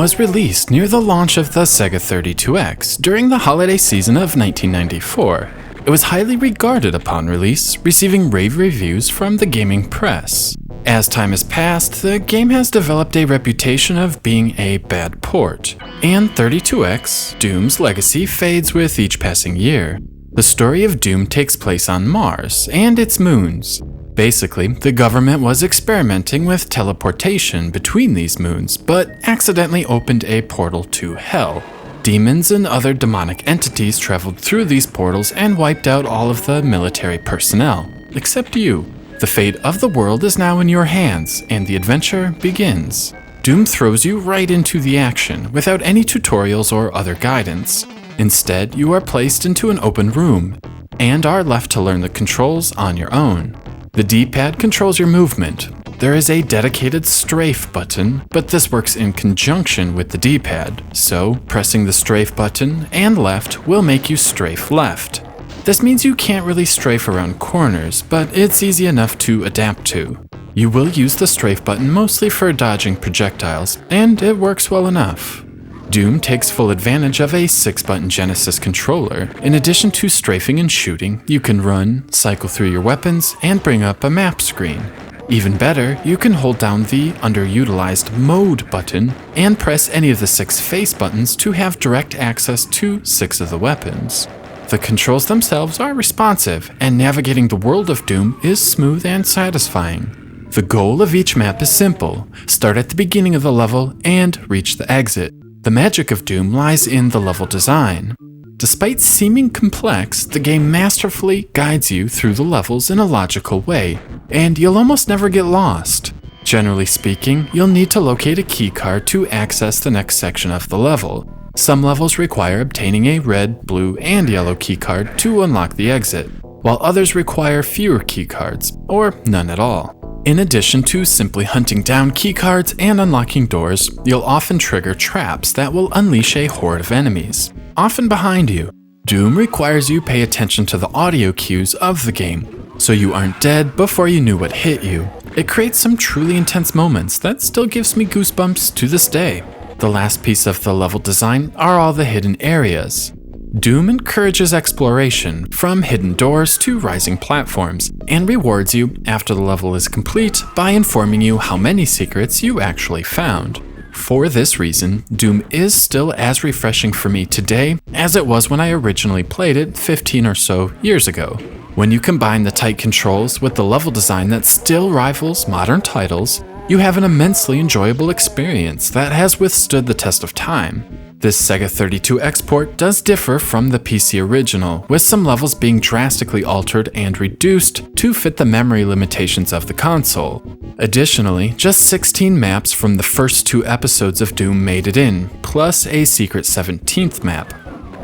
was released near the launch of the Sega 32x during the holiday season of 1994. It was highly regarded upon release, receiving rave reviews from the gaming press. As time has passed, the game has developed a reputation of being a bad port, and 32x, Doom's legacy fades with each passing year. The story of Doom takes place on Mars and its moons. Basically, the government was experimenting with teleportation between these moons, but accidentally opened a portal to Hell. Demons and other demonic entities traveled through these portals and wiped out all of the military personnel, except you. The fate of the world is now in your hands, and the adventure begins. Doom throws you right into the action, without any tutorials or other guidance. Instead, you are placed into an open room, and are left to learn the controls on your own. The D-pad controls your movement. There is a dedicated strafe button, but this works in conjunction with the D-pad, so pressing the strafe button and left will make you strafe left. This means you can't really strafe around corners, but it's easy enough to adapt to. You will use the strafe button mostly for dodging projectiles, and it works well enough. Doom takes full advantage of a 6-button Genesis controller. In addition to strafing and shooting, you can run, cycle through your weapons, and bring up a map screen. Even better, you can hold down the underutilized Mode button and press any of the 6 face buttons to have direct access to 6 of the weapons. The controls themselves are responsive, and navigating the world of Doom is smooth and satisfying. The goal of each map is simple: start at the beginning of the level and reach the exit. The magic of Doom lies in the level design. Despite seeming complex, the game masterfully guides you through the levels in a logical way, and you'll almost never get lost. Generally speaking, you'll need to locate a keycard to access the next section of the level. Some levels require obtaining a red, blue, and yellow keycard to unlock the exit, while others require fewer keycards, or none at all. In addition to simply hunting down keycards and unlocking doors, you'll often trigger traps that will unleash a horde of enemies, often behind you. Doom requires you pay attention to the audio cues of the game, so you aren't dead before you knew what hit you. It creates some truly intense moments that still gives me goosebumps to this day. The last piece of the level design are all the hidden areas. Doom encourages exploration, from hidden doors to rising platforms, and rewards you after the level is complete by informing you how many secrets you actually found. For this reason, Doom is still as refreshing for me today as it was when I originally played it 15 or so years ago. When you combine the tight controls with the level design that still rivals modern titles, you have an immensely enjoyable experience that has withstood the test of time. This Sega 32x port does differ from the PC original, with some levels being drastically altered and reduced to fit the memory limitations of the console. Additionally, just 16 maps from the first 2 episodes of Doom made it in, plus a secret 17th map.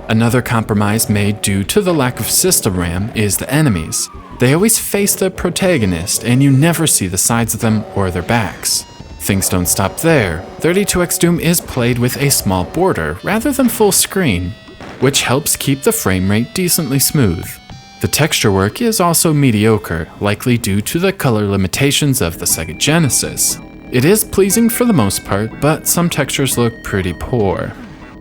Another compromise made due to the lack of system RAM is the enemies. They always face the protagonist, and you never see the sides of them or their backs. Things don't stop there. 32x Doom is played with a small border rather than full screen, which helps keep the frame rate decently smooth. The texture work is also mediocre, likely due to the color limitations of the Sega Genesis. It is pleasing for the most part, but some textures look pretty poor.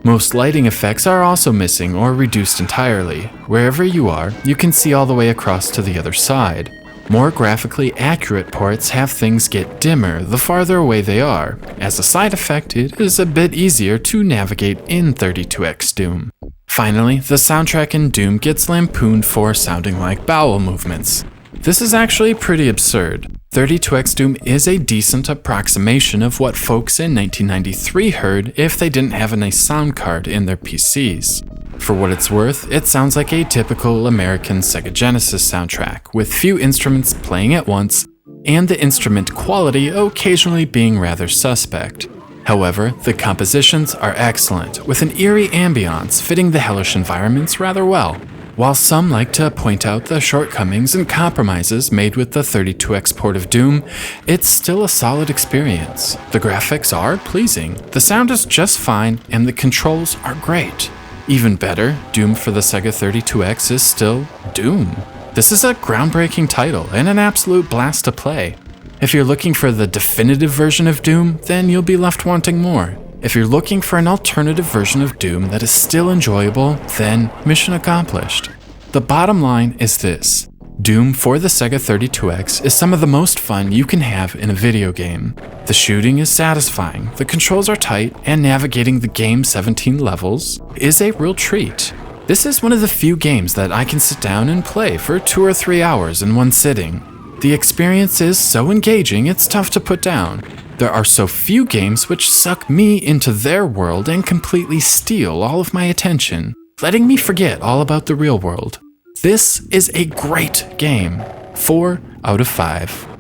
Most lighting effects are also missing or reduced entirely. Wherever you are, you can see all the way across to the other side. More graphically accurate ports have things get dimmer the farther away they are. As a side effect, it is a bit easier to navigate in 32x Doom. Finally, the soundtrack in Doom gets lampooned for sounding like bowel movements. This is actually pretty absurd. 32x Doom is a decent approximation of what folks in 1993 heard if they didn't have a nice sound card in their PCs. For what it's worth, it sounds like a typical American Sega Genesis soundtrack, with few instruments playing at once, and the instrument quality occasionally being rather suspect. However, the compositions are excellent, with an eerie ambiance fitting the hellish environments rather well. While some like to point out the shortcomings and compromises made with the 32x port of Doom, it's still a solid experience. The graphics are pleasing, the sound is just fine, and the controls are great. Even better, Doom for the Sega 32x is still Doom. This is a groundbreaking title and an absolute blast to play. If you're looking for the definitive version of Doom, then you'll be left wanting more. If you're looking for an alternative version of Doom that is still enjoyable, then mission accomplished. The bottom line is this: Doom for the Sega 32X is some of the most fun you can have in a video game. The shooting is satisfying, the controls are tight, and navigating the game's 17 levels is a real treat. This is one of the few games that I can sit down and play for 2 or 3 hours in one sitting. The experience is so engaging it's tough to put down. There are so few games which suck me into their world and completely steal all of my attention, letting me forget all about the real world. This is a great game. 4 out of 5.